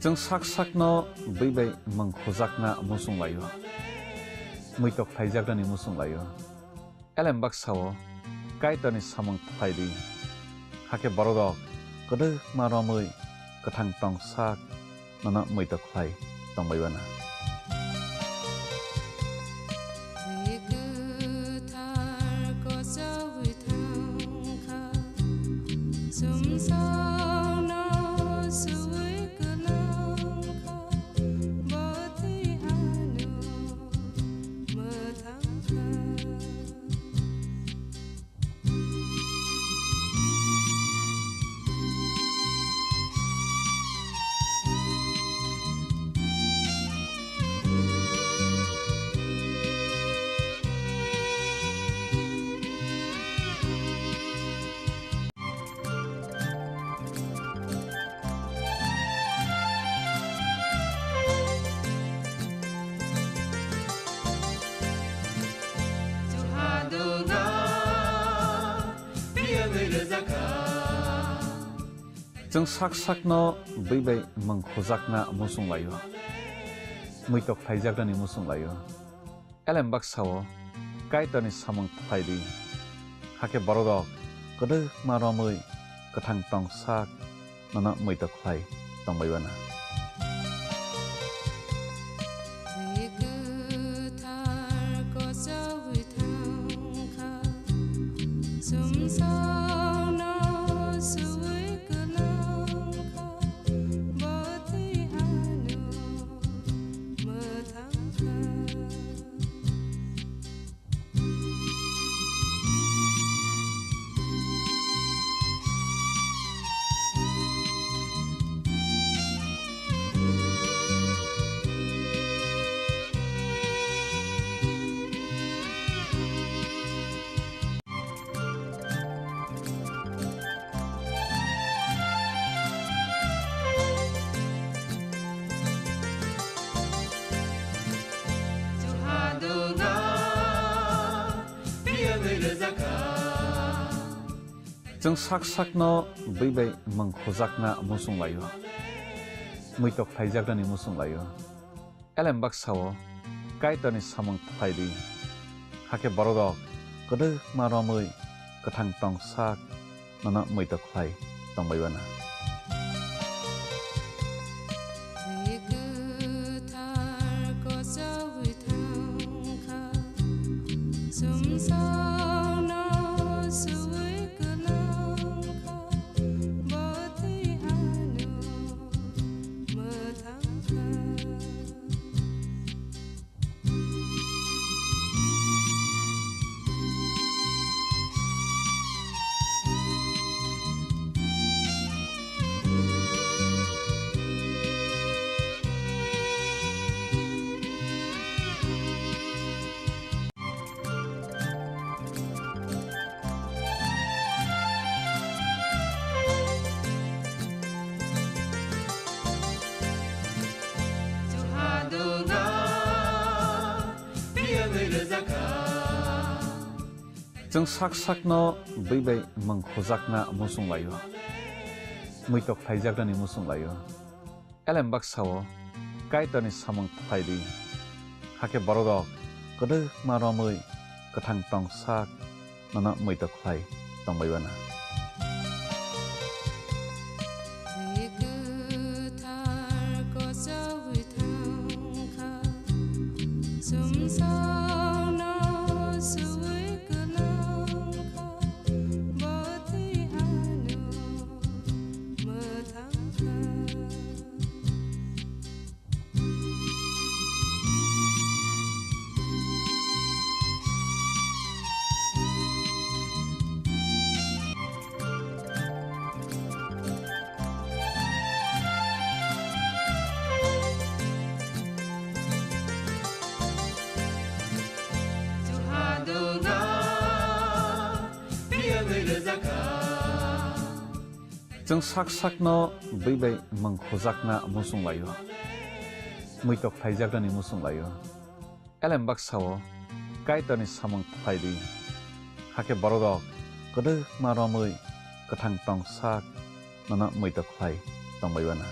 जों sak sakno बैबाय mangkhojak na musung layo muitok thaijak ni musung layo elembak sao kaitani samung thaidi hake borok kodo maromui kathang tong sak nana muitok thai tongbaibana जों sak sakno बैबाय mangkhojak na musung layo muitok thaijak ni musung layo elembak sao kaitani samung thaidi hake borok kodo maromui kathang tong sak nana muitok thai tongbaibana जों sak sakno बैबाय mangkhojak na musung layo muitok thaijak ni musung layo elembak sao kaitani samung thaidi hake borok kodo maromui kathang tong sak nana muitok thai tongbaibana जों sak sakno बैबाय mangkhojak na musung layo muitok thaijak ni musung layo elembak sao kaitani samung thaidi hake borok kodo maromui kathang tong sak nana muitok thai tongbaibana जों sak sakno बैबाय mangkhojak na musung layo muitok thaijak ni musung layo elembak sao kaitani samung thaidi hake borok kodo maromui kathang tong sak nana muitok thai tongbaibana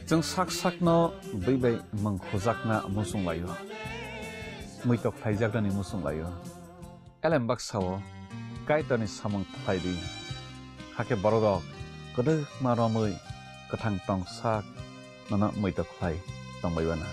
जों sak sakno beibai mangkhojakna musung layo muitok khlaijaknani musung layo elembak sao kaitani samang khlaidi hake borok kodok maromui kathang tong sak nana muitok khlai tongbaibana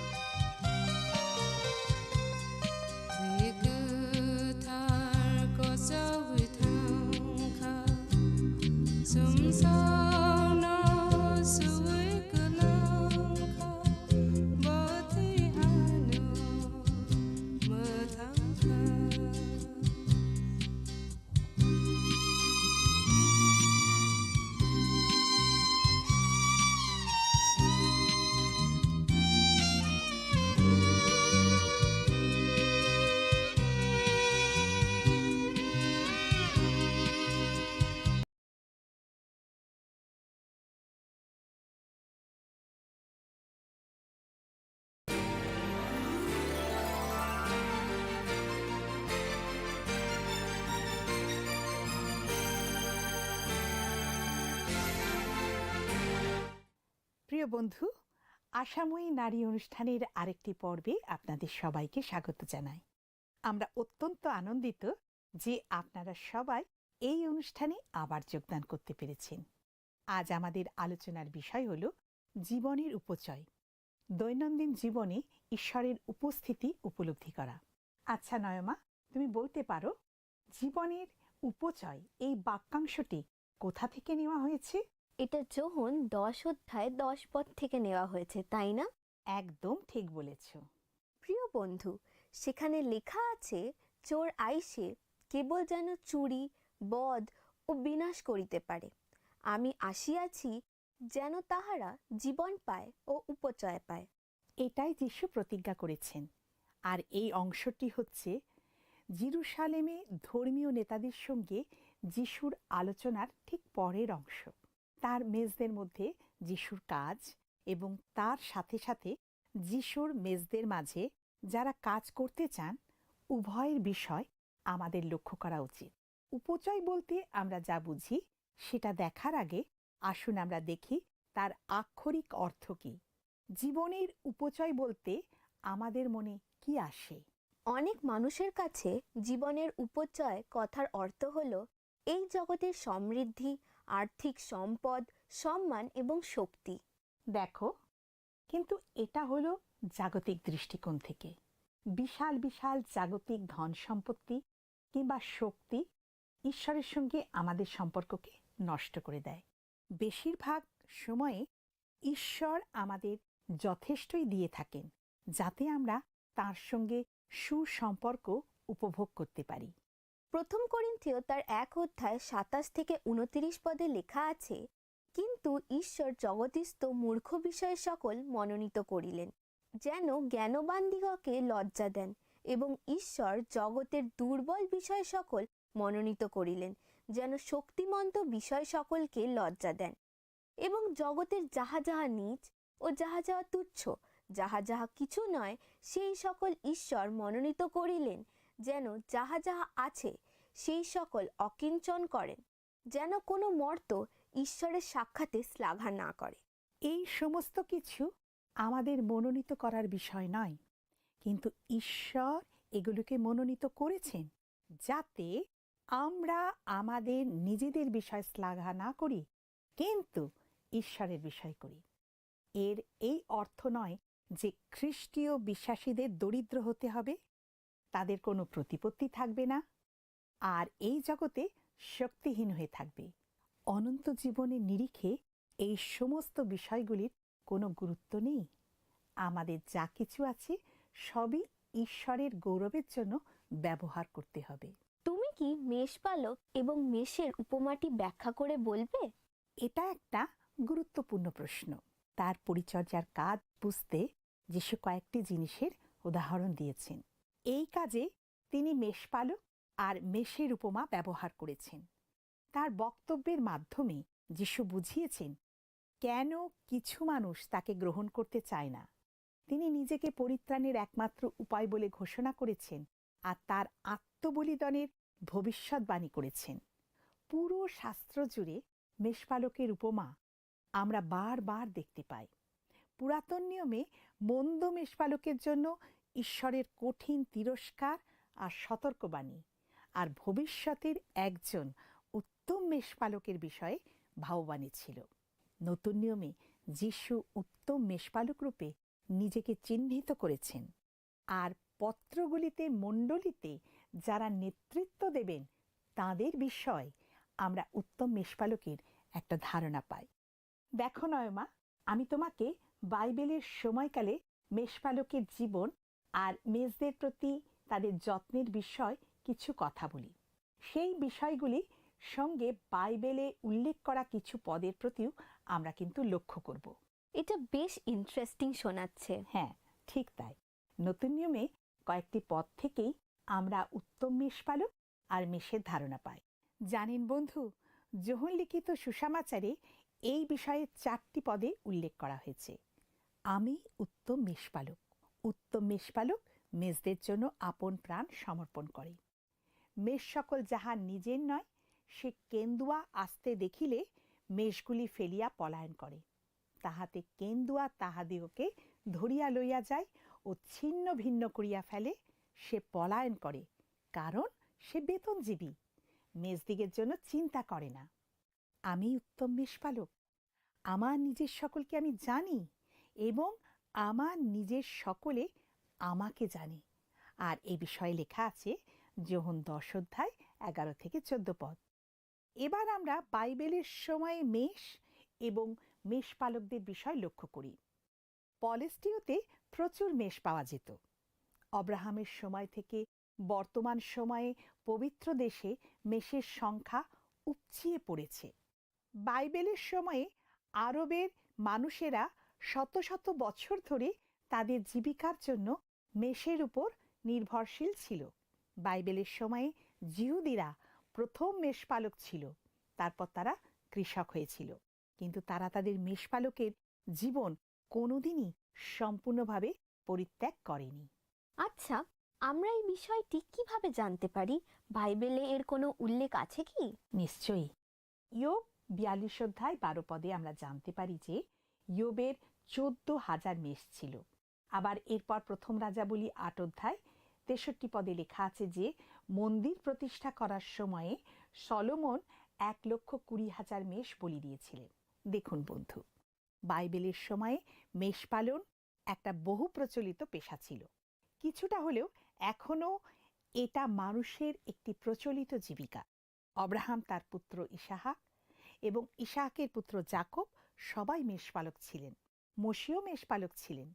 প্রিয় বন্ধু, আশাময়ী নারী অনুষ্ঠানের আরেকটি পর্বে আপনাদের সবাইকে স্বাগত জানাই। আমরা অত্যন্ত আনন্দিত যে আপনারা সবাই এই অনুষ্ঠানে আবার যোগদান করতে পেরেছেন। আজ আমাদের আলোচনার বিষয় হল জীবনের উপচয়, দৈনন্দিন জীবনে ঈশ্বরের উপস্থিতি উপলব্ধি করা। আচ্ছা নয়মা, তুমি বলতে পারো জীবনের উপচয় এই বাক্যাংশটি কোথা থেকে নেওয়া হয়েছে? এটা যোহন 10 অধ্যায় 10 পদ থেকে নেওয়া হয়েছে, তাই না? একদম ঠিক বলেছ। প্রিয় বন্ধু, সেখানে লেখা আছে, চোর আইসে কেবল যেন চুরি, বধ ও বিনাশ করিতে পারে। আমি আসিয়াছি যেন তাহারা জীবন পায় ও উপচয় পায়। এটাই যিশু প্রতিজ্ঞা করেছেন। আর এই অংশটি হচ্ছে জেরুসালেমে ধর্মীয় নেতাদের সঙ্গে যিশুর আলোচনার ঠিক পরের অংশ। তার মেজদের মধ্যে যিশুর কাজ এবং তার সাথে সাথে যিশুর মেজদের মাঝে যারা কাজ করতে চান, উভয়ের বিষয় আমাদের লক্ষ্য করা উচিত। উপচয় বলতে আমরা যা বুঝি সেটা দেখার আগে আসুন আমরা দেখি তার আক্ষরিক অর্থ কী। জীবনের উপচয় বলতে আমাদের মনে কি আসে? অনেক মানুষের কাছে জীবনের উপচয় কথার অর্থ হলো এই জগতের সমৃদ্ধি, আর্থিক সম্পদ, সম্মান এবং শক্তি। দেখো, কিন্তু এটা হলো জাগতিক দৃষ্টিকোণ থেকে। বিশাল বিশাল জাগতিক ধন সম্পত্তি কিংবা শক্তি ঈশ্বরের সঙ্গে আমাদের সম্পর্ককে নষ্ট করে দেয়। বেশিরভাগ সময়ে ঈশ্বর আমাদের যথেষ্টই দিয়ে থাকেন যাতে আমরা তার সঙ্গে সুসম্পর্ক উপভোগ করতে পারি। প্রথম করিন্থীয় তার 1 অধ্যায় 27 থেকে 29 পদে লেখা আছে, কিন্তু ঈশ্বর জগতিস্থ মূর্খ বিষয় সকল মনোনীত করিলেন, যেন জ্ঞানবানদিগকে লজ্জা দেন, এবং ঈশ্বর জগতের দুর্বল বিষয় সকল মনোনীত করিলেন, যেন শক্তিমন্ত বিষয় সকলকে লজ্জা দেন, এবং জগতের যাহা যাহা নীচ ও যাহা যাহা তুচ্ছ, যাহা যাহা কিছু নয়, সেই সকল ঈশ্বর মনোনীত করিলেন, যেন যাহা যাহা আছে সেই সকল অকিঞ্চন করেন, যেন কোনো মর্ত ঈশ্বরের সাক্ষাতে শ্লাঘা না করে। এই সমস্ত কিছু আমাদের মনোনীত করার বিষয় নয়, কিন্তু ঈশ্বর এগুলোকে মনোনীত করেছেন যাতে আমরা আমাদের নিজেদের বিষয় শ্লাঘা না করি, কিন্তু ঈশ্বরের বিষয় করি। এর এই অর্থ নয় যে খ্রিস্টীয় বিশ্বাসীদের দরিদ্র হতে হবে, তাদের কোনো প্রতিপত্তি থাকবে না, আর এই জগতে শক্তিহীন হয়ে থাকবে। অনন্ত জীবনের নিরিখে এই সমস্ত বিষয়গুলির কোনো গুরুত্ব নেই। আমাদের যা কিছু আছে সবই ঈশ্বরের গৌরবের জন্য ব্যবহার করতে হবে। তুমি কি মেষপালক এবং মেষের উপমাটি ব্যাখ্যা করে বলবে? এটা একটা গুরুত্বপূর্ণ প্রশ্ন। তার পরিচর্যার কাজ বুঝতে যিশু কয়েকটি জিনিসের উদাহরণ দিয়েছেন। এই কাজে তিনি মেষপালক আর মেষের উপমা ব্যবহার করেছেন। তার বক্তব্যের মাধ্যমে যিশু বুঝিয়েছেন কেন কিছু মানুষ তাকে গ্রহণ করতে চায় না। তিনি নিজেকে পরিত্রাণের একমাত্র উপায় বলে ঘোষণা করেছেন আর তার আত্মবলিদানের ভবিষ্যৎবাণী করেছেন। পুরো শাস্ত্র জুড়ে মেষপালকের উপমা আমরা বারবার দেখতে পাই। পুরাতন নিয়মে মন্দ মেষপালকের জন্য ঈশ্বরের কঠিন তিরস্কার আর সতর্কবাণী, আর ভবিষ্যতের একজন উত্তম মেষপালকের বিষয়ে ভাববাণী ছিল। নতুন নিয়মে যিশু উত্তম মেষপালক রূপে নিজেকে চিহ্নিত করেছেন, আর পত্রগুলিতে মণ্ডলীতে যারা নেতৃত্ব দেবেন তাদের বিষয় আমরা উত্তম মেষপালকের একটা ধারণা পাই। দেখো নয়মা, আমি তোমাকে বাইবেলের সময়কালে মেষপালকের জীবন আর মেষদের প্রতি তাদের যত্নের বিষয় কিছু কথা বলি। সেই বিষয়গুলি সঙ্গে বাইবেলে উল্লেখ করা কিছু পদের প্রতিও আমরা কিন্তু লক্ষ্য করব। এটা বেশ ইন্টারেস্টিং শোনাচ্ছে। হ্যাঁ, ঠিক তাই। নতুন নিয়মে কয়েকটি পদ থেকেই আমরা উত্তম মেষপালক আর মেষের ধারণা পাই। জানেন বন্ধু, যোহন লিখিত সুসমাচারে এই বিষয়ে 4টি পদে উল্লেখ করা হয়েছে। আমি উত্তম মেষপালক। উত্তম মেষপালক মেষদের জন্য আপন প্রাণ সমর্পণ করে। মেষ সকল যাহা নিজের নয়, সে কেন্দুয়া আসতে দেখিলে মেষগুলি ফেলিয়া পলায়ন করে। তাহাতে কেন্দুয়া তাহাদিগকে ধরিয়া লইয়া যায় ও ছিন্ন ভিন্ন করিয়া ফেলে। সে পলায়ন করে, কারণ সে বেতনজীবী, মেষদিগের জন্য চিন্তা করে না। আমি উত্তম মেষপালক। আমার নিজের সকলকে আমি জানি এবং আমার নিজের সকলে আমাকে জানে। আর এই বিষয়ে লেখা আছে যোহন 10 অধ্যায় 11 থেকে 14 পদ। এবার আমরা বাইবেলের সময়ে মেষ এবং মেষপালকদের বিষয় লক্ষ্য করি। পলেস্টিওতে প্রচুর মেষ পাওয়া যেত। অব্রাহামের সময় থেকে বর্তমান সময়ে পবিত্র দেশে মেষের সংখ্যা উপচিয়ে পড়েছে। বাইবেলের সময়ে আরবের মানুষেরা শত শত বছর ধরে তাদের জীবিকার জন্য মেষের উপর নির্ভরশীল ছিল। বাইবেলের সময়ে জিহুদিরা প্রথম মেষপালক ছিল, তারপর তারা কৃষক হয়েছিল, কিন্তু তারা তাদের মেষপালকের জীবন কোনোদিনই সম্পূর্ণভাবে পরিত্যাগ করেনি। আচ্ছা, আমরা এই বিষয়টি কিভাবে জানতে পারি? বাইবেলে এর কোনো উল্লেখ আছে কি? নিশ্চয়ই। ইয়োব 42 অধ্যায় 12 পদে আমরা জানতে পারি যে ইয়োবের 14,000 মেষ ছিল। আবার এরপর প্রথম রাজাবলী 8 অধ্যায় 63 পদে লেখা আছে যে মন্দির প্রতিষ্ঠা করার সময়ে সলোমন 1,20,000 মেষ বলি দিয়েছিলেন। দেখুন বন্ধু, বাইবেলের সময়ে মেষ পালন একটা বহু প্রচলিত পেশা ছিল। কিছুটা হলেও এখনো এটা মানুষের একটি প্রচলিত জীবিকা। অব্রাহাম, তার পুত্র ইসাহাক এবং ইসাহাকের পুত্র যাকব সবাই মেষপালক ছিলেন। মশিও মেষপালক ছিলেন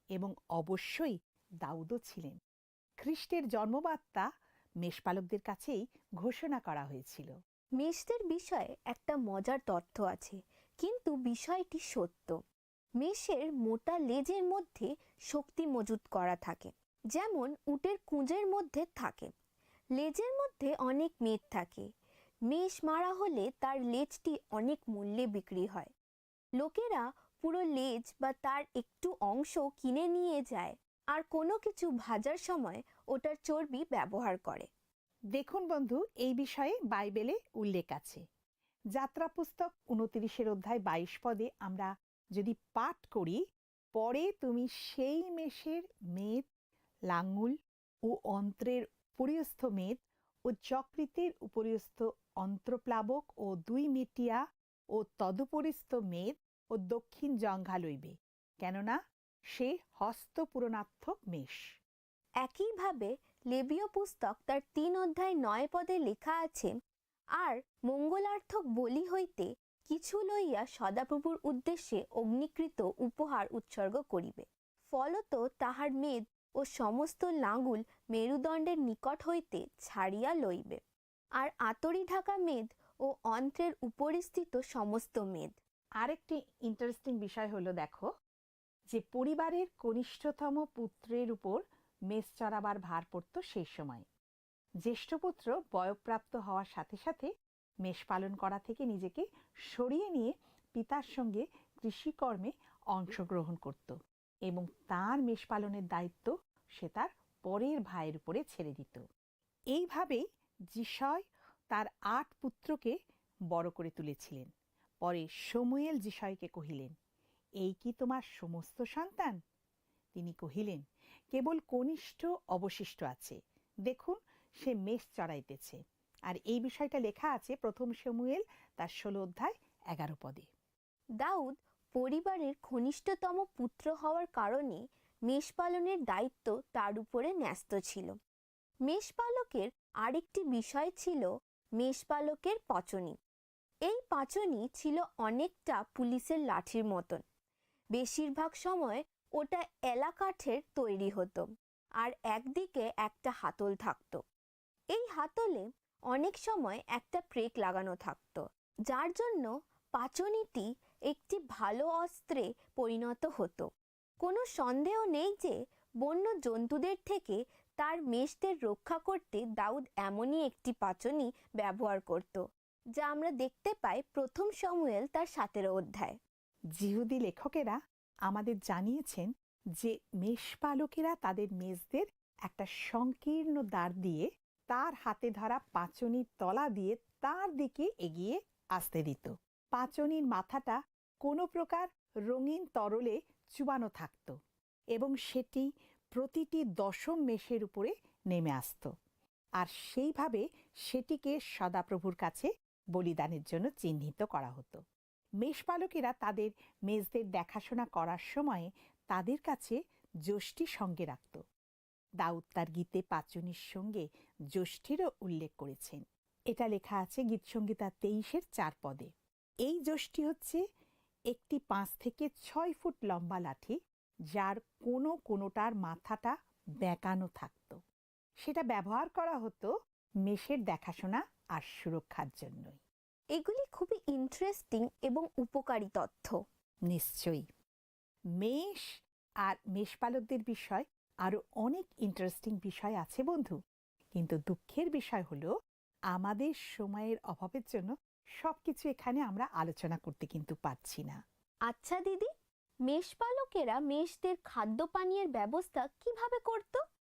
এবং অবশ্যই দাউদও ছিলেন। খ্রিস্টের জন্মবার্তা মেষপালকদের কাছেই ঘোষণা করা হয়েছিল। মেষদের বিষয়ে একটা মজার তথ্য আছে, কিন্তু বিষয়টি সত্য। মেষের মোটা লেজের মধ্যে শক্তি মজুত করা থাকে, যেমন উটের কুঁজের মধ্যে থাকে। লেজের মধ্যে অনেক মেদ থাকে। মেষ মারা হলে তার লেজটি অনেক মূল্যে বিক্রি হয়। লোকেরা পুরো লেজ বা তার একটু অংশ কিনে নিয়ে যায় আর কোনো কিছু ভাজার সময় ওটার চর্বি ব্যবহার করে। দেখুন বন্ধু, এই বিষয়ে বাইবেলে উল্লেখ আছে। যাত্রা পুস্তক 29 অধ্যায় 22 পদে আমরা যদি পাঠ করি, পরে তুমি সেই মেষের মেদ, লাঙুল ও অন্ত্রের উপরিস্থ মেদ ও যকৃতের উপরিস্থ অন্ত্রপ্লাবক ও 2 মেটিয়া ও তদুপরিস্থ মেদ ও দক্ষিণ জঙ্ঘা লইবে, কেননা সে হস্তপূরণার্থক মেষ। একইভাবে লেবীয় পুস্তক তার 3 অধ্যায় 9 পদে লেখা আছে, আর মঙ্গলার্থক বলি হইতে কিছু লইয়া সদাপ্রভুর উদ্দেশ্যে অগ্নিকৃত উপহার উৎসর্গ করিবে। ফলত তাহার মেদ ও সমস্ত লাঙ্গুল মেরুদণ্ডের নিকট হইতে ছাড়িয়া লইবে, আর আতরি ঢাকা মেদ ও অন্ত্রের উপরিস্থিত সমস্ত মেদ। আরেকটি ইন্টারেস্টিং বিষয় হলো, দেখো যে পরিবারের কনিষ্ঠতম পুত্রের উপর মেষ চড়াবার ভার পড়ত সেই সময়। জ্যেষ্ঠ পুত্র বয়ঃপ্রাপ্ত হওয়ার সাথে সাথে মেষ পালন করা থেকে নিজেকে সরিয়ে নিয়ে পিতার সঙ্গে কৃষিকর্মে অংশগ্রহণ করত এবং তার মেষ পালনের দায়িত্ব সে তার পরের ভাইয়ের উপরে ছেড়ে দিত। এইভাবেই যিশয় তার ৮ পুত্রকে বড় করে তুলেছিলেন। পরে শমূয়েল যিশয়কে কহিলেন, এই কি তোমার সমস্ত সন্তান? তিনি কহিলেন, কেবল কনিষ্ঠ অবশিষ্ট আছে, দেখুন সে মেষ চড়াইতেছে। আর এই বিষয়টা লেখা আছে ১ম শমূয়েল তার ১৬ অধ্যায় ১১ পদে। দাউদ পরিবারের ঘনিষ্ঠতম পুত্র হওয়ার কারণে মেষ পালনের দায়িত্ব তার উপরে ন্যস্ত ছিল। মেষপালকের আরেকটি বিষয় ছিল মেষপালকের পাঁচনি। এই পাঁচনি ছিল অনেকটা পুলিশের লাঠির মতন। বেশিরভাগ সময় ওটা এলা কাঠের তৈরি হতো, আর একদিকে একটা হাতল থাকতো। এই হাতলে অনেক সময় একটা প্রেক লাগানো থাকতো, যার জন্য পাঁচনিটি একটি ভালো অস্ত্রে পরিণত হতো। কোনো সন্দেহ নেই যে বন্য জন্তুদের থেকে তার মেষদের রক্ষা করতে দাউদ এমনই একটি পাঁচনি ব্যবহার করত, যা আমরা দেখতে পাই ১ম শমূয়েল তার ১৭ অধ্যায়। যিহুদি লেখকেরা আমাদের জানিয়েছেন যে মেষপালকেরা তাদের মেষদের একটা সংকীর্ণ দাঁড় দিয়ে তার হাতে ধরা পাঁচনির তলা দিয়ে তার দিকে এগিয়ে আসতে দিত। পাঁচনির মাথাটা কোনো প্রকার রঙিন তরলে চুবানো থাকত এবং সেটি প্রতিটি দশম মেষের উপরে নেমে আসত, আর সেইভাবে সেটিকে সদাপ্রভুর কাছে বলিদানের জন্য চিহ্নিত করা হতো। মেষপালকেরা তাদের মেষদের দেখাশোনা করার সময় তাদের কাছে যষ্টি সঙ্গে রাখত। দাউদ তার গীতে পাঁচনির সঙ্গে যষ্টিরও উল্লেখ করেছেন। এটা লেখা আছে গীতসংহিতা ২৩-এর ৪ পদে। এই যষ্টি হচ্ছে একটি ৫ থেকে ৬ ফুট লম্বা লাঠি, যার কোনোটার মাথাটা বেঁকানো থাকত। সেটা ব্যবহার করা হতো মেষের দেখাশোনা আর সুরক্ষার জন্যই। এগুলি খুবই ইন্টারেস্টিং এবং উপকারী তথ্য। নিশ্চয়ই। মেষ আর মেষপালকদের বিষয় আরো অনেক ইন্টারেস্টিং বিষয় আছে বন্ধু, কিন্তু দুঃখের বিষয় হলো আমাদের সময়ের অভাবের জন্য সবকিছু এখানে আমরা আলোচনা করতে কিন্তু পারছি না। আচ্ছা দিদি, মেষপালকেরা মেষদের খাদ্য পানীয়ের ব্যবস্থা কিভাবে করত?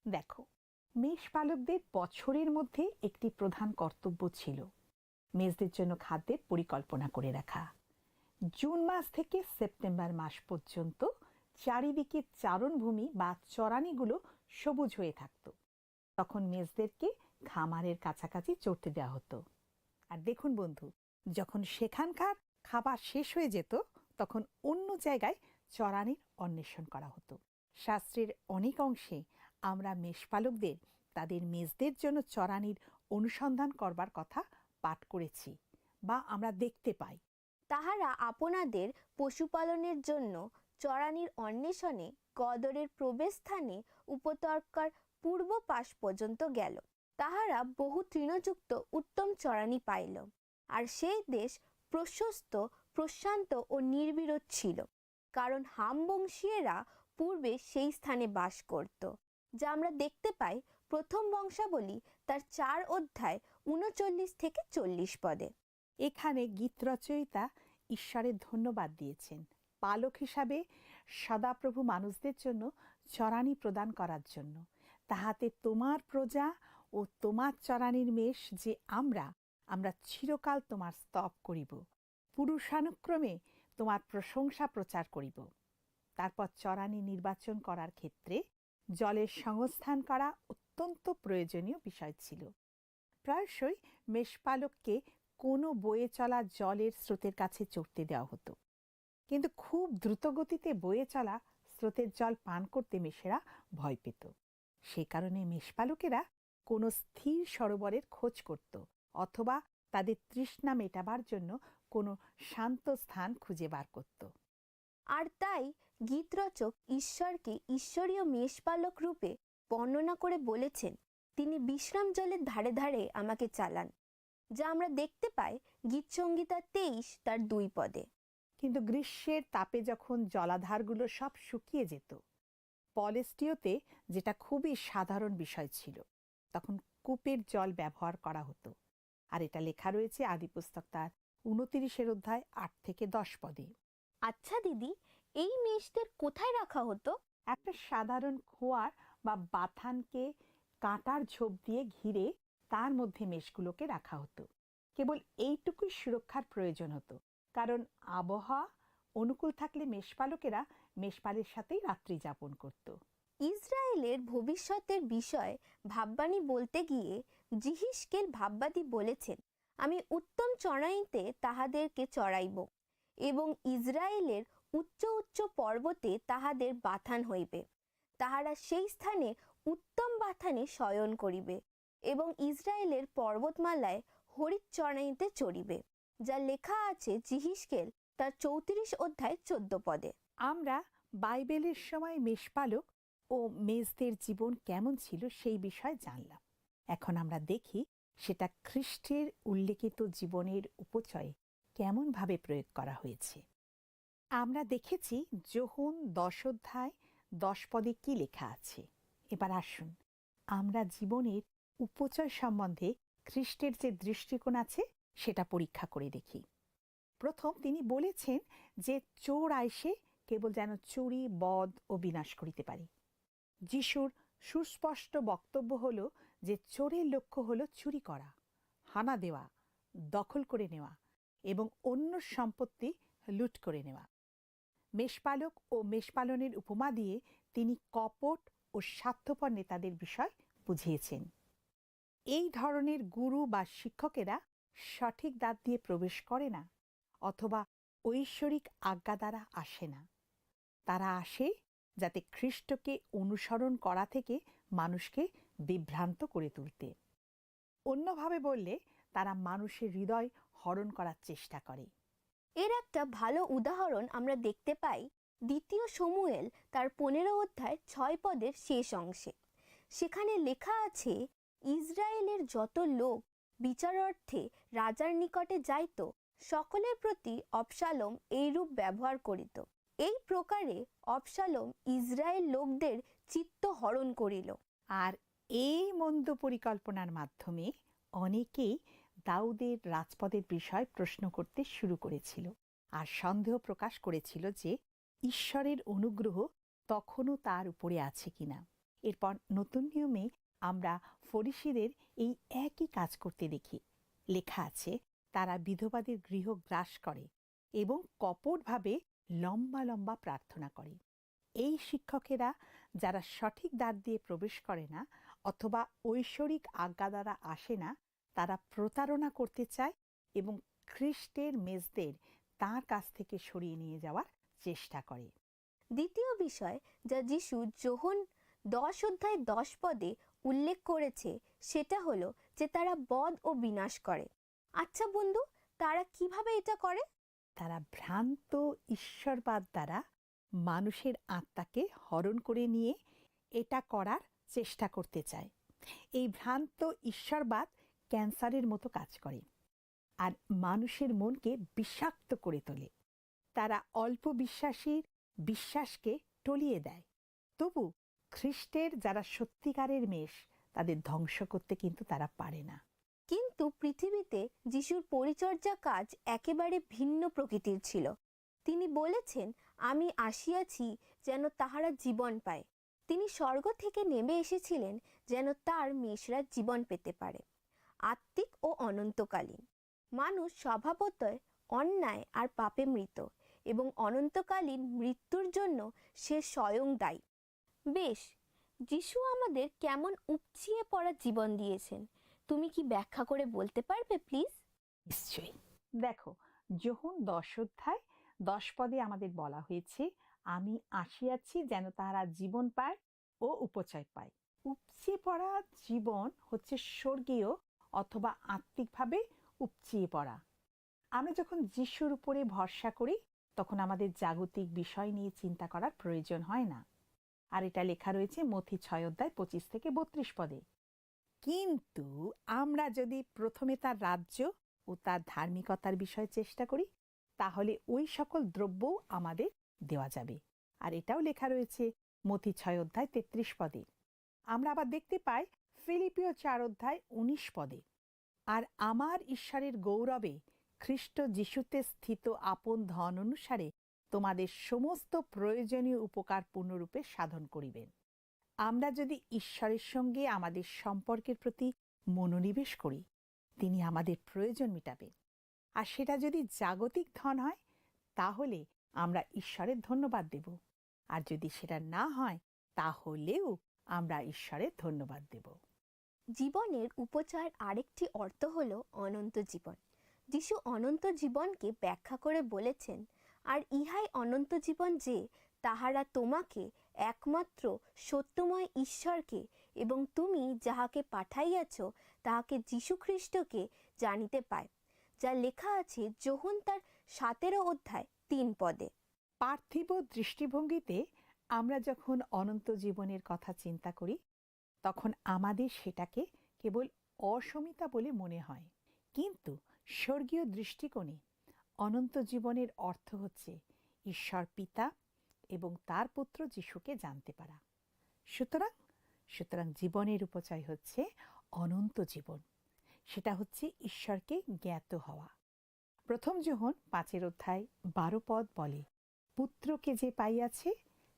দেখো, মেষপালকদের বছরের মধ্যে একটি প্রধান কর্তব্য ছিল মেষদের জন্য খাদ্যের পরিকল্পনা করে রাখা। জুন মাস থেকে সেপ্টেম্বর মাস পর্যন্ত চারিদিকে চারণভূমি বা চরানিগুলো সবুজ হয়ে থাকত। তখন মেষদেরকে খামারের কাছাকাছি চড়তে দেওয়া হতো। আর দেখুন বন্ধু, যখন সেখানকার খাবার শেষ হয়ে যেত তখন অন্য জায়গায় চরানির অন্বেষণ করা হতো। শাস্ত্রের অনেক অংশে আমরা মেষপালকদের তাদের মেষদের জন্য চরানির অনুসন্ধান করবার কথা পাঠ করেছি বা আমরা দেখতে পাই। তাহারা আপনাদের পশুপালনের জন্য চরানির অন্বেষণে গদরের প্রবেশস্থানে উপত্যকার পূর্ব পাশ পর্যন্ত গেল। তাহারা বহু তৃণযুক্ত উত্তম চরানি পাইল, আর সেই দেশ প্রশস্ত, প্রশান্ত ও নির্বিরোধ ছিল, কারণ হাম বংশীয়রা পূর্বে সেই স্থানে বাস করত, যা আমরা দেখতে পাই ১ম বংশাবলী তার ৪ অধ্যায় ৩৯-৪০ পদে। এখানে গীত রচয়িতা ঈশ্বরের ধন্যবাদ দিয়েছেন পালক হিসাবে সদাপ্রভু মানুষদের জন্য চরানি প্রদান করার জন্য, তাহাতে তোমার প্রজা ও তোমার চরানির মেষ যে আমরা চিরকাল তোমার স্তব করিব, পুরুষানুক্রমে তোমার প্রশংসা প্রচার করিব। তারপর চরানি নির্বাচন করার ক্ষেত্রে জলের সংস্থান করা অত্যন্ত প্রয়োজনীয় বিষয় ছিল। প্রায়শই মেষপালককে কোনো বয়ে চলা জলের স্রোতের কাছে চড়তে দেওয়া হতো, কিন্তু খুব দ্রুতগতিতে বয়ে চলা স্রোতের জল পান করতে মেষেরা ভয় পেত। সে কারণে মেষপালকেরা কোনো স্থির সরোবরের খোঁজ করত অথবা তাদের তৃষ্ণা মেটাবার জন্য কোনো শান্ত স্থান খুঁজে বার করত। আর তাই গীতরচক ঈশ্বরকে ঈশ্বরীয় মেষপালক রূপে বর্ণনা করে বলেছেন, তিনি বিশ্রাম জলের ধারে ধারে আমাকে চালান, যা আমরা দেখতে পাই গীতসংগীতা 23 তার 2 পদে। কিন্তু গ্রীষ্মের তাপে যখন জলাধারগুলো সব শুকিয়ে যেত, পলেস্টিওতে যেটা খুবই সাধারণ বিষয় ছিল, তখন কূপের জল ব্যবহার করা হতো। আর এটা লেখা রয়েছে আদিপুস্তক তার 29 অধ্যায় 8 থেকে 10 পদে। আচ্ছা দিদি, এই মেষদের কোথায় রাখা হতো? একটা সাধারণ খোয়ার বা বাথানকে কাঁটার ঝোপ দিয়ে ঘিরে তার মধ্যে মেষগুলোকে রাখা হতো। কেবল এইটুকুই সুরক্ষার প্রয়োজন হতো, কারণ আবহাওয়া অনুকূল থাকলে মেষপালকেরা মেষপালের সাথেই রাত্রি যাপন করত। ইসরায়েলের ভবিষ্যতের বিষয়ে ভাববাণী বলতে গিয়ে জিহিসকেল ভাববাদী বলেছেন, আমি উত্তম চড়াইতে তাহাদেরকে চড়াইব, এবং ইসরায়েলের উচ্চ উচ্চ পর্বতে তাহাদের বাথান হইবে। তাহারা সেই স্থানে উত্তম বাথানে শয়ন করিবে, এবং ইসরায়েলের পর্বতমালায় হরিৎ চড়াইতে চড়িবে, যা লেখা আছে জিহিসকেল তার 34 অধ্যায় 14 পদে। আমরা বাইবেলের সময় মেষপালক ও মেষদের জীবন কেমন ছিল সেই বিষয়ে জানলাম। এখন আমরা দেখি সেটা খ্রিস্টের উল্লেখিত জীবনের উপচয়ে কেমনভাবে প্রয়োগ করা হয়েছে। আমরা দেখেছি যোহন 10 অধ্যায় 10 পদে কি লেখা আছে। এবার আসুন আমরা জীবনের উপচয় সম্বন্ধে খ্রিস্টের যে দৃষ্টিকোণ আছে সেটা পরীক্ষা করে দেখি। প্রথম তিনি বলেছেন যে চোর আইসে কেবল যেন চুরি, বধ ও বিনাশ করিতে পারে। যিশুর সুস্পষ্ট বক্তব্য হল যে চোরের লক্ষ্য হল চুরি করা, হানা দেওয়া, দখল করে নেওয়া এবং অন্য সম্পত্তি লুট করে নেওয়া। মেষপালক ও মেষপালনের উপমা দিয়ে তিনি কপট ও স্বার্থপর নেতাদের বিষয় বুঝিয়েছেন। এই ধরনের গুরু বা শিক্ষকেরা সঠিক দ্বার দিয়ে প্রবেশ করে না, অথবা ঐশ্বরিক আজ্ঞা দ্বারা আসে না। তারা আসে যাতে খ্রিস্টকে অনুসরণ করা থেকে মানুষকে বিভ্রান্ত করে তুলতে। অন্যভাবে বললে তারা মানুষের হৃদয় হরণ করার চেষ্টা করে। এর একটা ভালো উদাহরণ আমরা দেখতে পাই 2 শমূয়েল তার 15 অধ্যায় 6 পদের শেষ অংশে। সেখানে লেখা আছে, ইসরায়েলের যত লোক বিচারার্থে রাজার নিকটে যাইত, সকলের প্রতি অবশালোম এইরূপ ব্যবহার করিত। এই প্রকারে অবশালোম ইসরায়েল লোকদের চিত্ত হরণ করিল। আর এই মন্দ পরিকল্পনার মাধ্যমে অনেকেই দাউদের রাজপদের বিষয় প্রশ্ন করতে শুরু করেছিল আর সন্দেহ প্রকাশ করেছিল যে ঈশ্বরের অনুগ্রহ তখনও তার উপরে আছে কিনা। এরপর নতুন নিয়মে আমরা ফরিসীদের এই একই কাজ করতে দেখি। লেখা আছে, তারা বিধবাদের গৃহ গ্রাস করে এবং কপটভাবে লম্বা লম্বা প্রার্থনা করে। এই শিক্ষকেরা যারা সঠিক দ্বার দিয়ে প্রবেশ করে না অথবা ঐশ্বরিক আজ্ঞা দ্বারা আসে না, তারা প্রতারণা করতে চায় এবং খ্রিস্টের মেষদের তাঁর কাছ থেকে সরিয়ে নিয়ে যাওয়ার চেষ্টা করে। দ্বিতীয় বিষয় যা যিশু যোহন 10 অধ্যায় 10 পদে উল্লেখ করেছে সেটা হলো যে তারা বধ ও বিনাশ করে। আচ্ছা বন্ধু, তারা কিভাবে এটা করে? তারা ভ্রান্ত ঈশ্বরবাদ দ্বারা মানুষের আত্মাকে হরণ করে নিয়ে এটা করার চেষ্টা করতে চায়। এই ভ্রান্ত ঈশ্বরবাদ ক্যান্সারের মতো কাজ করে আর মানুষের মনকে বিষাক্ত করে তোলে। তারা অল্প বিশ্বাসীর বিশ্বাসকে টলিয়ে দেয়। তবু খ্রিস্টের যারা সত্যিকারের মেষ, তাদের ধ্বংস করতে কিন্তু তারা পারে না। কিন্তু পৃথিবীতে যিশুর পরিচর্যা কাজ একেবারে ভিন্ন প্রকৃতির ছিল। তিনি বলেছেন, আমি আসিয়াছি যেন তাহারা জীবন পায়। তিনি স্বর্গ থেকে নেমে এসেছিলেন যেন তার মেষরা জীবন পেতে পারে, আত্মিক ও অনন্তকালীন। মানুষ স্বভাবতই অন্যায় আর পাপে মৃত, এবং অনন্তকালীন মৃত্যুর জন্য সে স্বয়ং দায়ী। বেশ, যিশু আমাদের কেমন উপচিয়ে পড়া জীবন দিয়েছেন, তুমি কি ব্যাখ্যা করে বলতে পারবে প্লিজ? নিশ্চয়ই। দেখো, যোহন 10 অধ্যায় 10 পদে আমাদের বলা হয়েছে, আমি আসিয়াছি যেন তাহারা জীবন পায় ও উপচয় পায়। উপচিয়ে পড়া জীবন হচ্ছে স্বর্গীয় অথবা আত্মিকভাবে উপচিয়ে পড়া। আমরা যখন যিশুর উপরে ভরসা করি তখন আমাদের জাগতিক বিষয় নিয়ে চিন্তা করার প্রয়োজন হয় না। আর এটা লেখা রয়েছে মথি 6:25-32 পদে। কিন্তু আমরা যদি প্রথমে তার রাজ্য ও তার ধার্মিকতার বিষয়ে চেষ্টা করি তাহলে ওই সকল দ্রব্যও আমাদের দেওয়া যাবে। আর এটাও লেখা রয়েছে মথি 6:33 পদে। আমরা আবার দেখতে পাই ফিলিপিও 4:19 পদে, আর আমার ঈশ্বরের গৌরবে খ্রিস্ট যিশুতে স্থিত আপন ধন অনুসারে তোমাদের সমস্ত প্রয়োজনীয় উপকার পূর্ণরূপে সাধন করিবেন। আমরা যদি ঈশ্বরের সঙ্গে আমাদের সম্পর্কের প্রতি মনোনিবেশ করি তিনি আমাদের প্রয়োজন মেটাবেন। আর সেটা যদি জাগতিক ধন হয় তাহলে আমরা ঈশ্বরের ধন্যবাদ দেব, আর যদি সেটা না হয় তাহলেও আমরা ঈশ্বরের ধন্যবাদ দেব। জীবনের উপচয়ের আরেকটি অর্থ হল অনন্ত জীবন। যিশু অনন্ত জীবনকে ব্যাখ্যা করে বলেছেন, আর ইহাই অনন্ত জীবন যে তাহারা তোমাকে একমাত্র সত্যময় ঈশ্বরকে এবং তুমি যাহাকে পাঠাইয়াছ তাহাকে যীশুখ্রিস্টকে জানিতে পায়, যা লেখা আছে যোহন তার 17 পদে। পার্থিব দৃষ্টিভঙ্গিতে আমরা যখন অনন্ত জীবনের কথা চিন্তা করি তখন আমাদের সেটাকে কেবল অসমিতা বলে মনে হয়, কিন্তু স্বর্গীয় দৃষ্টিকোণে অনন্ত জীবনের অর্থ হচ্ছে ঈশ্বর পিতা এবং তার পুত্র যিশুকে জানতে পারা। সুতরাং জীবনের উপচয় হচ্ছে অনন্ত জীবন, সেটা হচ্ছে ঈশ্বরকে জ্ঞাত হওয়া। প্রথম যোহন 5:12 পদ বলে, পুত্রকে যে পাইয়াছে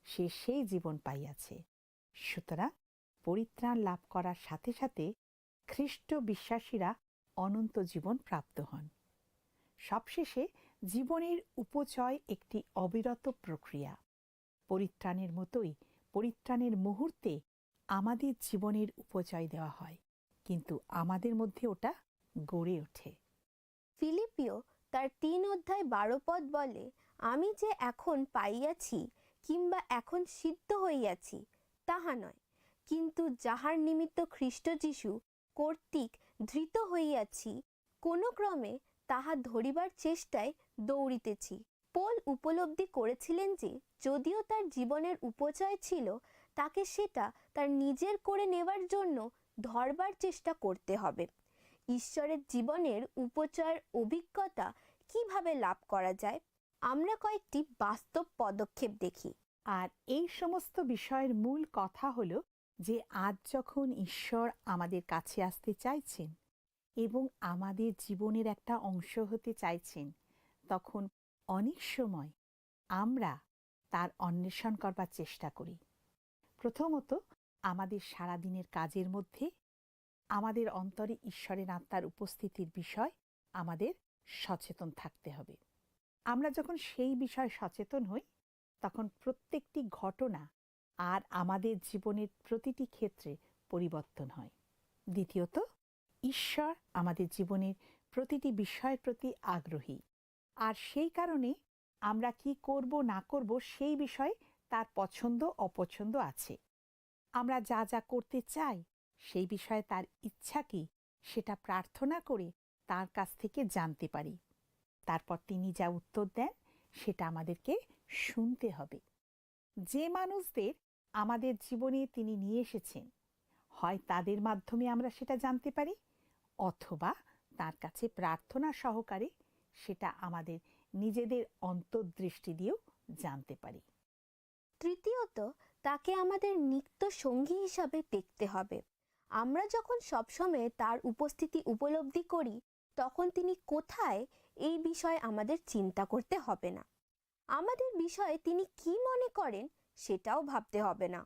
সে সেই জীবন পাইয়াছে। সুতরাং পরিত্রাণ লাভ করার সাথে সাথে খ্রিস্ট বিশ্বাসীরা অনন্ত জীবন প্রাপ্ত হন। সবশেষে জীবনের উপচয় একটি অবিরত প্রক্রিয়া। পরিত্রাণের মতোই পরিত্রাণের মুহূর্তে আমাদের জীবনের উপচয় দেওয়া হয়, কিন্তু আমাদের মধ্যে ওটা গড়ে ওঠে। ফিলিপিও তার 3:12 পদ বলে, আমি যে এখন পাইয়াছি কিংবা এখন সিদ্ধ হইয়াছি তাহা নয়, কিন্তু যাহার নিমিত্ত খ্রিস্ট যিশু কর্তৃক ধৃত হইয়াছি, কোন ক্রমে তাহা ধরিবার চেষ্টায় দৌড়িতেছি। পোল উপলব্ধি করেছিলেন যে যদিও তার জীবনের উপচয় ছিল, তাকে সেটা তার নিজের করে নেবার জন্য ধরবার চেষ্টা করতে হবে। ঈশ্বরের জীবনের উপচয়ের অভিজ্ঞতা কিভাবে লাভ করা যায়, আমরা কয়েকটি বাস্তব পদক্ষেপ দেখি। আর এই সমস্ত বিষয়ের মূল কথা হলো যে আজ যখন ঈশ্বর আমাদের কাছে আসতে চাইছেন এবং আমাদের জীবনের একটা অংশ হতে চাইছেন, তখন অনেক সময় আমরা তার অন্বেষণ করবার চেষ্টা করি। প্রথমত, আমাদের সারাদিনের কাজের মধ্যে আমাদের অন্তরে ঈশ্বরের আত্মার উপস্থিতির বিষয় আমাদের সচেতন থাকতে হবে। আমরা যখন সেই বিষয়ে সচেতন হই তখন প্রত্যেকটি ঘটনা আর আমাদের জীবনের প্রতিটি ক্ষেত্রে পরিবর্তন হয়। দ্বিতীয়ত, ঈশ্বর আমাদের জীবনের প্রতিটি বিষয়ের প্রতি আগ্রহী, আর সেই কারণে আমরা কি করব না করব সেই বিষয়ে তার পছন্দ অপছন্দ আছে। আমরা যা যা করতে চাই সেই বিষয়ে তার ইচ্ছা কি সেটা প্রার্থনা করে তার কাছ থেকে জানতে পারি। তারপর তিনি যা উত্তর দেন সেটা আমাদেরকে শুনতে হবে। যে মানুষদের আমাদের জীবনে তিনি নিয়ে এসেছেন, হয় তাদের মাধ্যমে আমরা সেটা জানতে পারি, অথবা তার কাছে প্রার্থনা সহকারে সেটা আমাদের নিজেদের অন্তর্দৃষ্টি দিয়েও জানতে পারি। তৃতীয়ত, তাকে আমাদের নিত্য সঙ্গী হিসাবে দেখতে হবে। আমরা যখন সবসময় তার উপস্থিতি উপলব্ধি করি তখন তিনি কোথায় এই বিষয়ে আমাদের চিন্তা করতে হবে না। আমাদের বিষয়ে তিনি কি মনে করেন সেটাও ভাবতে হবে না।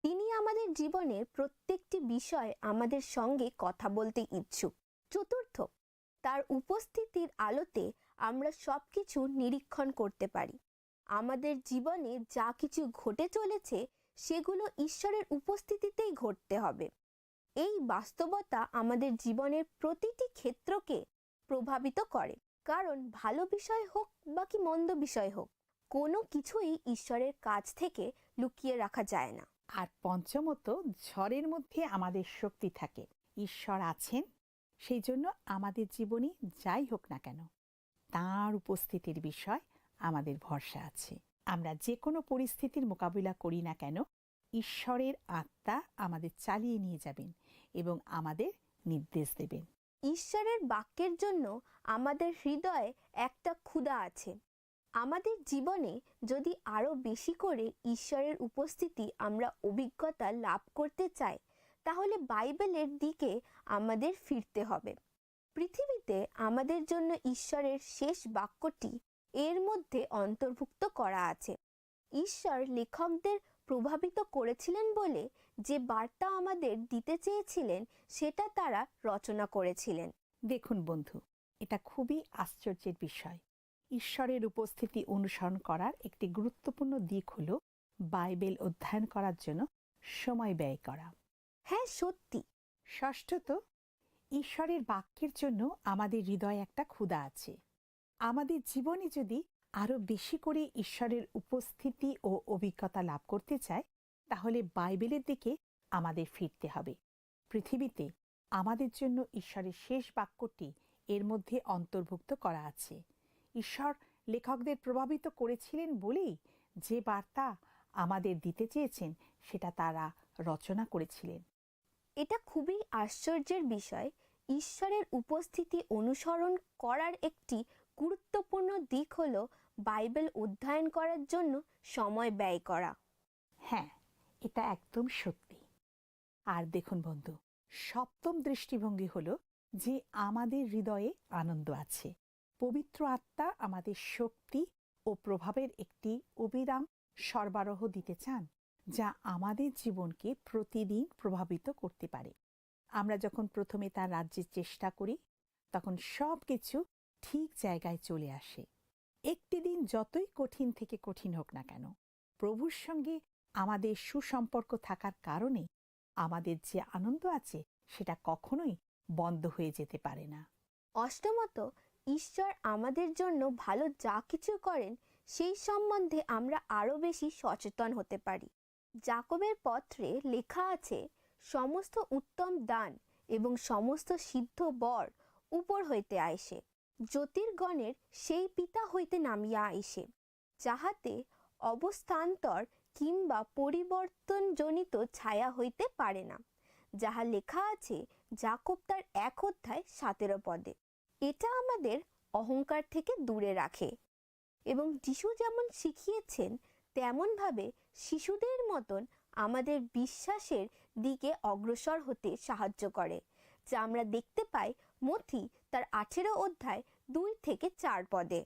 তিনি আমাদের জীবনের প্রত্যেকটি বিষয়ে আমাদের সঙ্গে কথা বলতে ইচ্ছুক। চতুর্থ, তার উপস্থিতির আলোতে আমরা সবকিছু নিরীক্ষণ করতে পারি। আমাদের জীবনে যা কিছু ঘটে চলেছে সেগুলো ঈশ্বরের উপস্থিতিতেই ঘটতে হবে। এই বাস্তবতা আমাদের জীবনের প্রতিটি ক্ষেত্রকে প্রভাবিত করে, কারণ ভালো বিষয় হোক বা কি মন্দ বিষয় হোক, কোনো কিছুই ঈশ্বরের কাছ থেকে লুকিয়ে রাখা যায় না। আর পঞ্চমত, ঝড়ের মধ্যে আমাদের শক্তি থাকে। ঈশ্বর আছেন, সেই জন্য আমাদের জীবনে যাই হোক না কেন তাঁর উপস্থিতির বিষয় আমাদের ভরসা আছে। আমরা যে কোনো পরিস্থিতির মোকাবিলা করি না কেন, ঈশ্বরের আত্মা আমাদের চালিয়ে নিয়ে যাবেন এবং আমাদের নির্দেশ দেবেন। ঈশ্বরের বাক্যের জন্য আমাদের হৃদয়ে একটা ক্ষুধা আছে। আমাদের জীবনে যদি আরো বেশি করে ঈশ্বরের উপস্থিতি আমরা অভিজ্ঞতা লাভ করতে চাই, তাহলে বাইবেলের দিকে আমাদের ফিরতে হবে। পৃথিবীতে আমাদের জন্য ঈশ্বরের শেষ বাক্যটি এর মধ্যে অন্তর্ভুক্ত করা আছে। ঈশ্বর লেখকদের প্রভাবিত করেছিলেন বলে যে বার্তা আমাদের দিতে চেয়েছিলেন সেটা তারা রচনা করেছিলেন। দেখুন বন্ধু, এটা খুবই আশ্চর্যের বিষয়। ঈশ্বরের উপস্থিতি অনুসরণ করার একটি গুরুত্বপূর্ণ দিক হল বাইবেল অধ্যয়ন করার জন্য সময় ব্যয় করা। হ্যাঁ, সত্যি। ষষ্ঠত, ঈশ্বরের বাক্যের জন্য আমাদের হৃদয়ে একটা ক্ষুধা আছে। আমাদের জীবনে যদি আরো বেশি করে ঈশ্বরের উপস্থিতি ও অভিজ্ঞতা লাভ করতে চায়, তাহলে বাইবেলের দিকে আমাদের ফিরতে হবে। পৃথিবীতে আমাদের জন্য ঈশ্বরের শেষ বাক্যটি এর মধ্যে অন্তর্ভুক্ত করা আছে। ঈশ্বর লেখকদের প্রভাবিত করেছিলেন বলেই যে বার্তা আমাদের দিতে চেয়েছেন সেটা তারা রচনা করেছিলেন। এটা খুবই আশ্চর্যের বিষয়। ঈশ্বরের উপস্থিতি অনুসরণ করার একটি গুরুত্বপূর্ণ দিক হল বাইবেল অধ্যয়ন করার জন্য সময় ব্যয় করা। হ্যাঁ, এটা একদম সত্যি। আর দেখুন বন্ধু, সপ্তম দৃষ্টিভঙ্গি হলো যে আমাদের হৃদয়ে আনন্দ আছে। পবিত্র আত্মা আমাদের শক্তি ও প্রভাবের একটি অবিরাম সরবরাহ দিতে চান, যা আমাদের জীবনকে প্রতিদিন প্রভাবিত করতে পারে। আমরা যখন প্রথমে তার রাজ্যের চেষ্টা করি, তখন সব কিছু ঠিক জায়গায় চলে আসে। একটি দিন যতই কঠিন থেকে কঠিন হোক না কেন, প্রভুর সঙ্গে আমাদের সুসম্পর্ক থাকার কারণে আমাদের যে আনন্দ আছে সেটা কখনোই বন্ধ হয়ে যেতে পারে না। অষ্টমত, ঈশ্বর আমাদের জন্য ভালো যা কিছু করেন সেই সম্বন্ধে আমরা আরো বেশি সচেতন হতে পারি। যাকবের পত্রে লেখা আছে, সমস্ত উত্তম দান এবং সমস্ত সিদ্ধ বর উপর হইতে আইসে, জ্যোতির্গণের সেই পিতা হইতে নামিয়া আইসে, যাহাতে অবস্থান্তর কিংবা পরিবর্তনজনিত ছায়া হইতে পারে না, যাহা লেখা আছে যাকব তার 1:17 এটা আমাদের অহংকার থেকে দূরে রাখে এবং যিশু যেমন শিখিয়েছেন তেমনভাবে শিশুদের মতন আমাদের বিশ্বাসের দিকে অগ্রসর হতে সাহায্য করে, যা আমরা দেখতে পাই মথি তার 18:2-4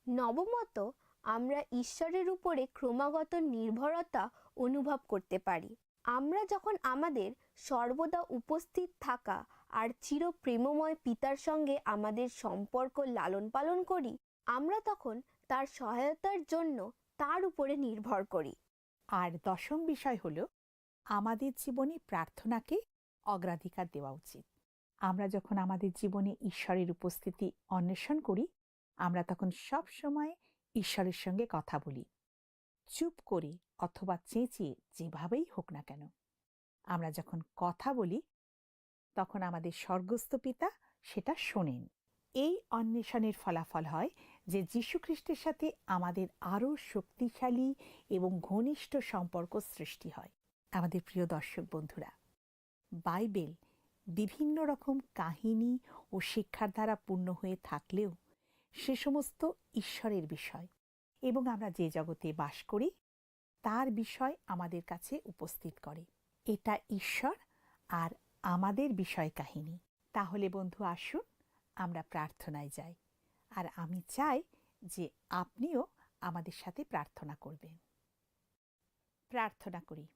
নবমত, আমরা ঈশ্বরের উপরে ক্রমাগত নির্ভরতা অনুভব করতে পারি। আমরা যখন আমাদের সর্বদা উপস্থিত থাকা আর চির প্রেমময় পিতার সঙ্গে আমাদের সম্পর্ক লালন পালন করি, আমরা তখন তার সহায়তার জন্য তার উপরে নির্ভর করি। আর দশম বিষয় হল আমাদের জীবনে প্রার্থনাকে অগ্রাধিকার দেওয়া উচিত। আমরা যখন আমাদের জীবনে ঈশ্বরের উপস্থিতি অন্বেষণ করি, আমরা তখন সব সময় ঈশ্বরের সঙ্গে কথা বলি, চুপ করে অথবা চেঁচিয়ে, যেভাবেই হোক না কেন। আমরা যখন কথা বলি তখন আমাদের স্বর্গস্থ পিতা সেটা শোনেন। এই অন্বেষণের ফলাফল হয় যে যীশুখ্রিস্টের সাথে আমাদের আরও শক্তিশালী এবং ঘনিষ্ঠ সম্পর্ক সৃষ্টি হয়। আমাদের প্রিয় দর্শক বন্ধুরা, বাইবেল বিভিন্ন রকম কাহিনী ও শিক্ষার দ্বারা পূর্ণ হয়ে থাকলেও সে সমস্ত ঈশ্বরের বিষয় এবং আমরা যে জগতে বাস করি তার বিষয় আমাদের কাছে উপস্থিত করে। এটা ঈশ্বর আর আমাদের বিষয় কাহিনী। তাহলে বন্ধু, আসুন আমরা প্রার্থনায় যাই, আর আমি চাই যে আপনিও আমাদের সাথে প্রার্থনা করবেন। প্রার্থনা করি।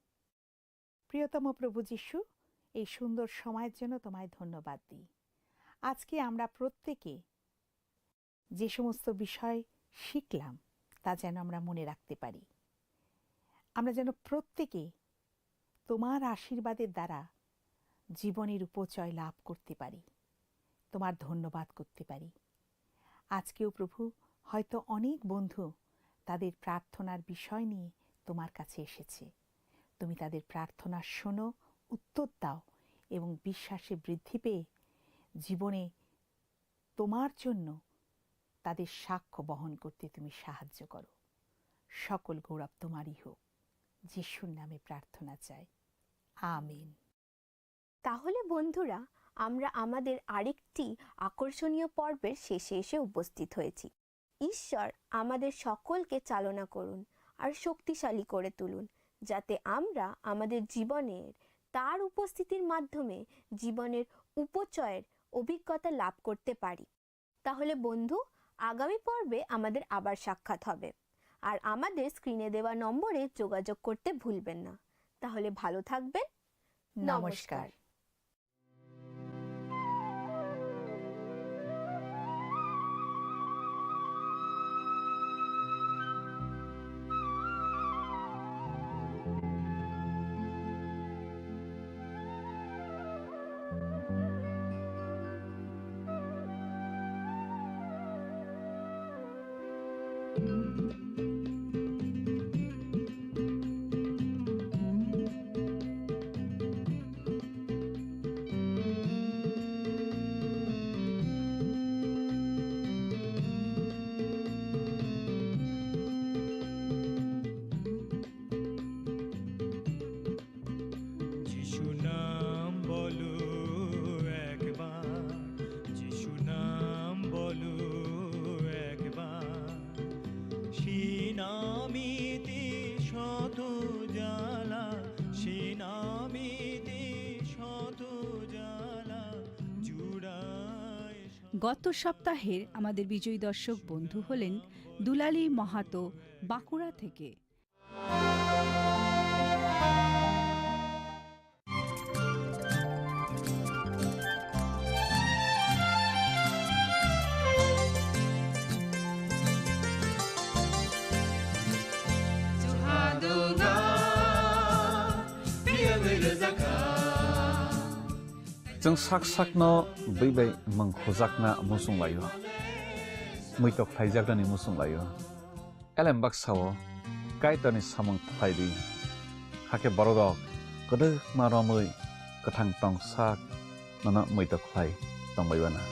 প্রিয়তম প্রভু যীশু, এই সুন্দর সময়ের জন্য তোমায় ধন্যবাদ দিই। আজকে আমরা প্রত্যেকে যে সমস্ত বিষয় শিখলাম তা যেন আমরা মনে রাখতে পারি। আমরা যেন প্রত্যেকে তোমার আশীর্বাদের দ্বারা জীবনের উপচয় লাভ করতে পারি, তোমার ধন্যবাদ করতে পারি। আজকেও প্রভু, হয়তো অনেক বন্ধু তাদের প্রার্থনার বিষয় নিয়ে তোমার কাছে এসেছে। তুমি তাদের প্রার্থনা শোনো, উত্তর দাও এবং বিশ্বাসে বৃদ্ধি পেয়ে জীবনে তোমার জন্য তাদের সাক্ষ্য বহন করতে তুমি সাহায্য করো। সকল গৌরব তোমারই হোক, যিশুর নামে প্রার্থনা চাই, আমিন। তাহলে বন্ধুরা, আমরা আমাদের আরেকটি আকর্ষণীয় পর্বের শেষে এসে উপস্থিত হয়েছি। ঈশ্বর আমাদের সকলকে চালনা করুন আর শক্তিশালী করে তুলুন, যাতে আমরা আমাদের জীবনের তার উপস্থিতির মাধ্যমে জীবনের উপচয়ের অভিজ্ঞতা লাভ করতে পারি। তাহলে বন্ধু, আগামী পর্বে আমাদের আবার সাক্ষাৎ হবে। আর আমাদের স্ক্রিনে দেওয়া নম্বরে যোগাযোগ করতে ভুলবেন না। তাহলে ভালো থাকবেন। নমস্কার। যিশু নাম বলো একবার, যিশু নাম বলো একবার, সে নামেতে শত জ্বালা, সে নামেতে শত জ্বালা জুড়ায়। গত সপ্তাহের আমাদের বিজয়ী দর্শক বন্ধু হলেন দুলালী মাহাতো, বাঁকুড়া থেকে। जों साक साकनो बैबाय मंखजाकना मुसुं लायो मैtok फाइजागदानि मुसुं लायो एलेम बाक्साओ काइतानि सामं फाइदि हाके बरदक गोदो मारमै गोथां टं साक नना मैtok फाइ तंबायबाना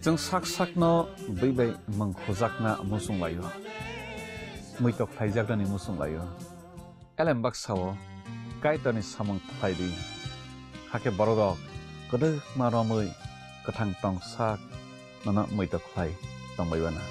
जों साक साकनो बैबाय मंखजाकना मुसुं लायो मैtok फाइजागदानि मुसुं लायो एलेम बाक्साओ काइतानि सामं फाइदि हाके बरदक गोदो मारमै गोथां टं साक नना मैtok फाइ तंबायबाना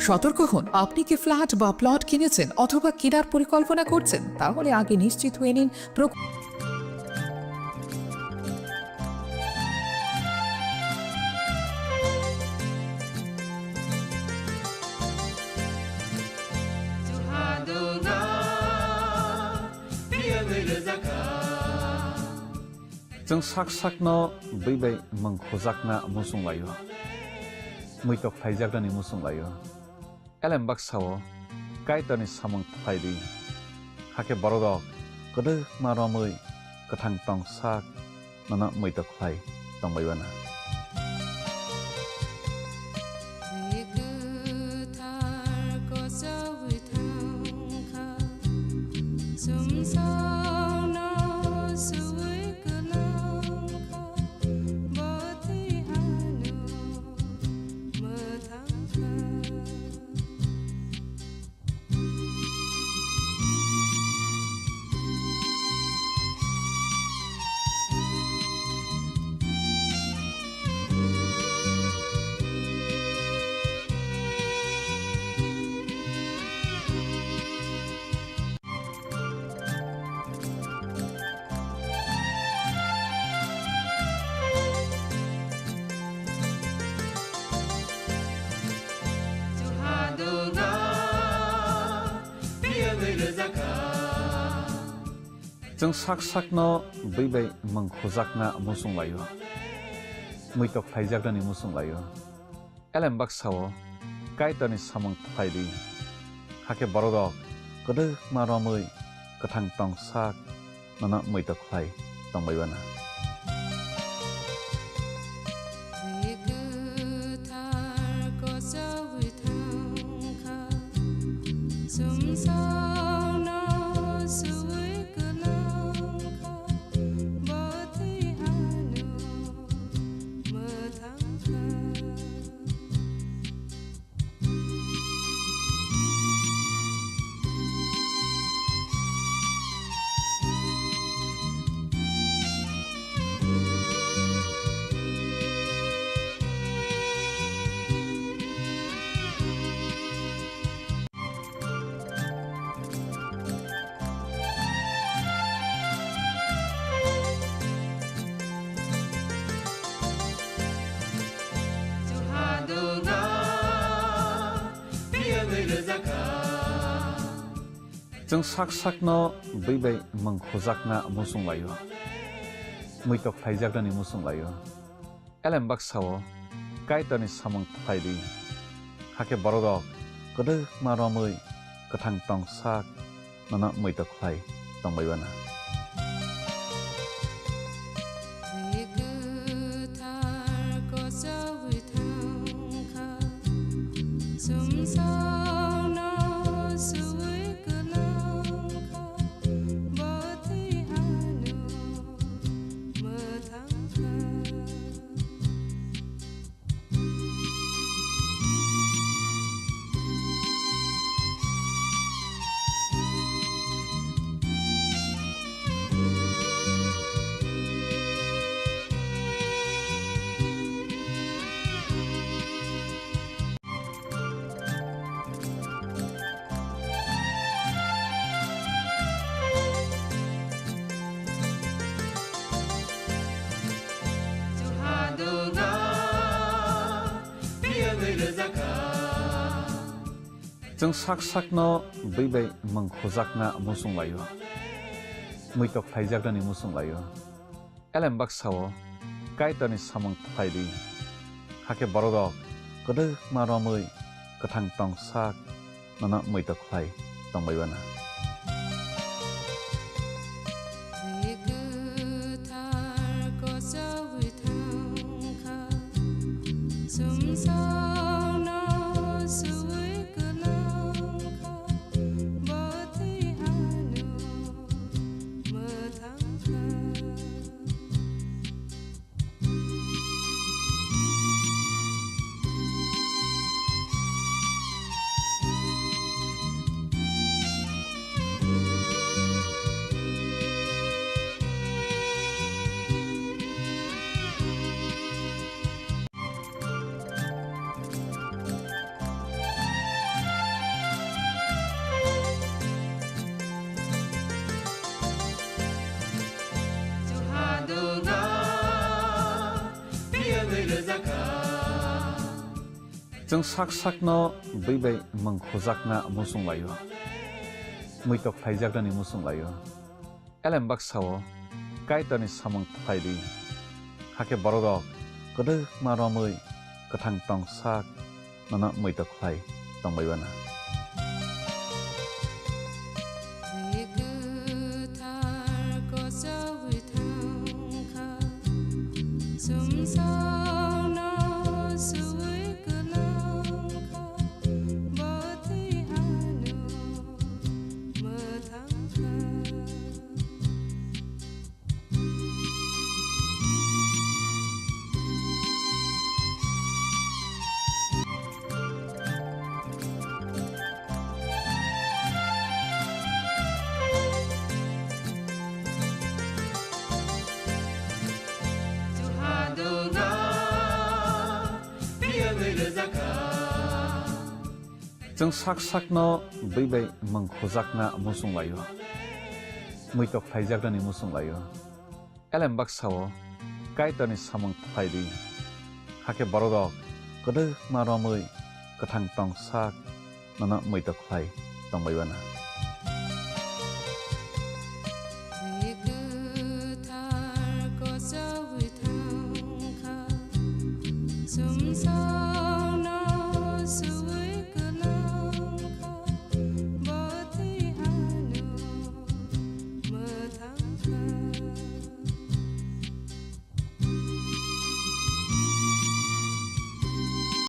সতর্ক হন, আপনি কি ফ্ল্যাট বা প্লট কিনেছেন অথবা কেনার পরিকল্পনা করছেন? তাহলে আগে নিশ্চিত হয়ে নিন जों साक साकनो बैबाय मंखजाकना मुसुं लायो मैtok फाइजागदानि मुसुं लायो एलेम बाक्साओ काइतानि सामं फाइदि हाके बरदक गोदो मारमै गोथां टं साक नना मैtok फाइ तंबायबाना जों sak sakno बैबाय mangkhojakna musung layo muitok phaijaknani musung layo elembak sao kaitani samung phaidi hake borok kodo maromui kathang tong sak nana muitok phai tongbaibana जों sak sakno बैबाय mangkhojakna musung layo muitok phaijaknani musung layo elembak sao kaitani samung phaidi hake borok kodo maromui kathang tong sak nana muitok phai tongbaibana जों sak sakno बैबाय mangkhojakna musung layo muitok phaijaknani musung layo elembak sao kaitani samung phaidi hake borok kodo maromui kathang tong sak nana muitok phai tongbaibana जों sak sakno बैबाय mangkhojakna musung layo muitok phaijaknani musung layo elembak sao kaitani samung phaidi hake borok kodo maromui kathang tong sak nana muitok phai tongbaibana जों sak sakno बैबाय mangkhojakna musung layo muitok phaijaknani musung layo elembak sao kaitani samung phaidi hake borok kodo maromui kathang tong sak nana muitok phai tongbaibana